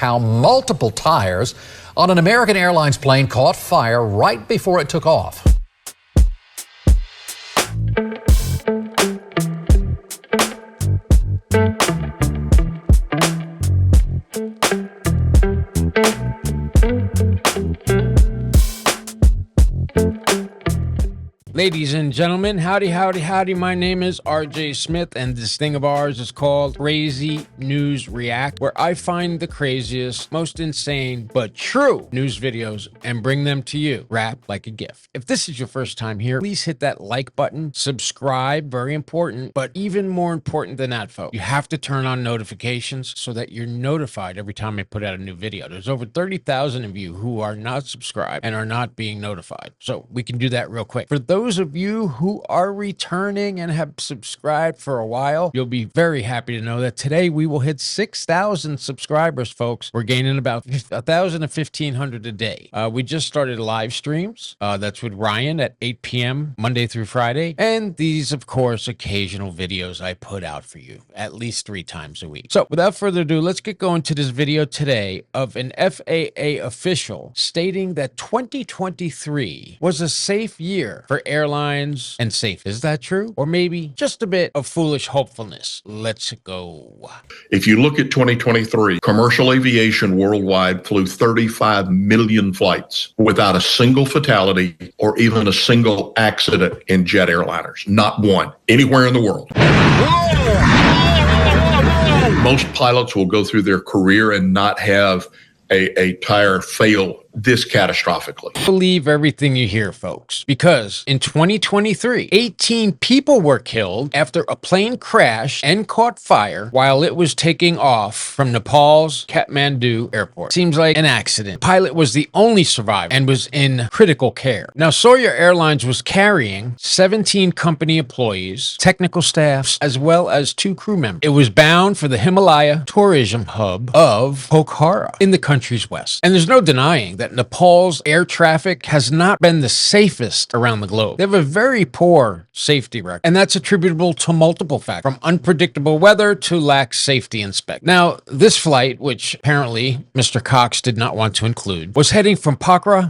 How multiple tires on an American Airlines plane caught fire right before it took off. Ladies and gentlemen, howdy, howdy, howdy. My name is RJ Smith, and this thing of ours is called Crazy News React, where I find the craziest, most insane, but true news videos and bring them to you, wrapped like a gift. If this is your first time here, please hit that like button, subscribe, very important, but even more important than that, folks, you have to turn on notifications so that you're notified every time I put out a new video. There's over 30,000 of you who are not subscribed and are not being notified. So we can do that real quick. For those of you who are returning and have subscribed for a while, you'll be very happy to know that today we will hit 6,000 subscribers, folks. We're gaining about 1,000 to 1,500 a day. We just started live streams. That's with Ryan at 8 p.m. Monday through Friday. And these, of course, occasional videos I put out for you at least 3 times a week. So without further ado, let's get going to this video today of an FAA official stating that 2023 was a safe year for airlines and safe. Is that true? Or maybe just a bit of foolish hopefulness? Let's go. If you look at 2023, commercial aviation worldwide flew 35 million flights without a single fatality or even a single accident in jet airliners. Not one, anywhere in the world. Most pilots will go through their career and not have a tire fail this catastrophically. Believe everything you hear, folks, because in 2023, 18 people were killed after a plane crashed and caught fire while it was taking off from Nepal's Kathmandu airport. Seems like an accident. The pilot was the only survivor and was in critical care. Now, Sawyer Airlines was carrying 17 company employees, technical staffs, as well as 2 crew members. It was bound for the Himalaya tourism hub of Pokhara in the country's west. And there's no denying that Nepal's air traffic has not been the safest around the globe. They have a very poor safety record, and that's attributable to multiple factors, from unpredictable weather to lax safety inspection. Now, this flight, which apparently Mr. Cox did not want to include, was heading from Pokhara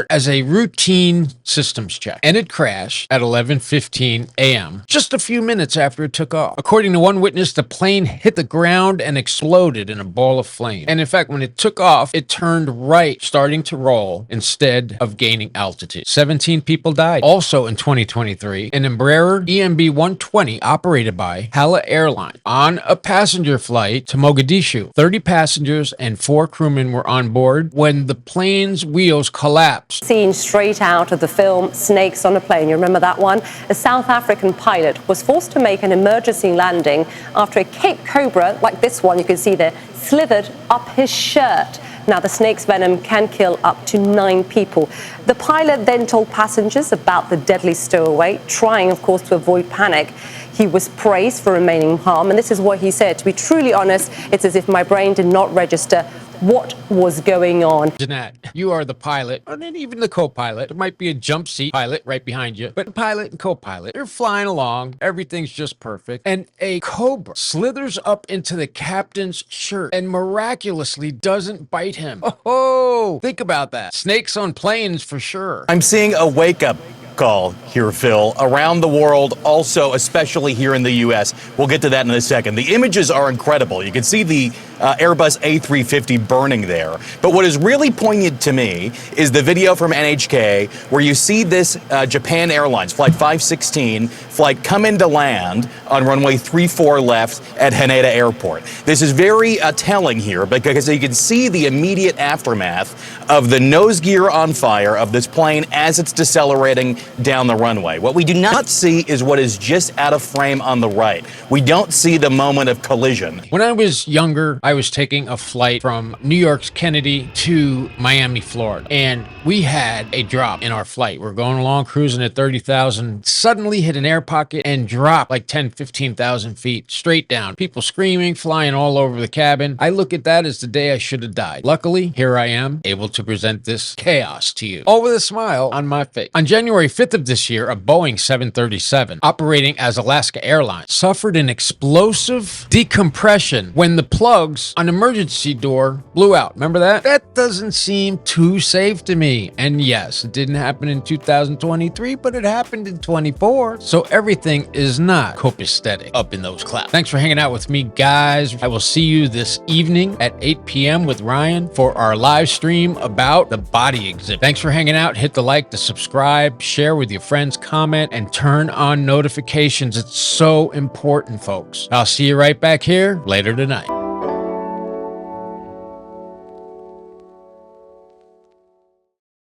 as a routine systems check, and it crashed at 11:15 a.m., just a few minutes after it took off. According to one witness, the plane hit the ground and exploded in a ball of flame. And in fact, when it took off, it turned right, starting to roll instead of gaining altitude. 17 people died. Also in 2023, an Embraer EMB 120 operated by Hala Airlines on a passenger flight to Mogadishu. 30 passengers and 4 crewmen were on board when the plane's wheels collapsed. Seen straight out of the film Snakes on a Plane. You remember that one? A South African pilot was forced to make an emergency landing after a Cape Cobra, like this one you can see there, slithered up his shirt. Now, the snake's venom can kill up to 9 people. The pilot then told passengers about the deadly stowaway, trying, of course, to avoid panic. He was praised for remaining calm, and this is what he said: "To be truly honest, it's as if my brain did not register what was going on." Jeanette, you are the pilot, and then even the co-pilot. There might be a jump seat pilot right behind you, but the pilot and co-pilot, they're flying along. Everything's just perfect. And a cobra slithers up into the captain's shirt and miraculously doesn't bite him. Oh, think about that. Snakes on planes for sure. I'm seeing a wake-up call here, Phil, around the world, also especially here in the U.S. We'll get to that in a second. The images are incredible. You can see the Airbus A350 burning there. But what is really poignant to me is the video from NHK where you see this Japan Airlines Flight 516 flight come into land on runway 34 left at Haneda Airport. This is very telling here because you can see the immediate aftermath of the nose gear on fire of this plane as it's decelerating down the runway. What we do not see is what is just out of frame on the right. We don't see the moment of collision. When I was younger, I was taking a flight from New York's Kennedy to Miami, Florida, and we had a drop in our flight. We're going along cruising at 30,000, suddenly hit an air pocket and dropped like 10, 15,000 feet straight down. People screaming, flying all over the cabin. I look at that as the day I should have died. Luckily, here I am, able to present this chaos to you, all with a smile on my face. On January 5th of this year, a Boeing 737 operating as Alaska Airlines suffered an explosive decompression when the plugs plugs on emergency door blew out. Remember that? That doesn't seem too safe to me. And yes, it didn't happen in 2023, but it happened in 24. So everything is not copacetic up in those clouds. Thanks for hanging out with me, guys. I will see you this evening at 8 p.m. with Ryan for our live stream about the body exhibit. Thanks for hanging out. Hit the like, the subscribe, share with your friends, comment, and turn on notifications. It's so important, folks. I'll see you right back here later tonight.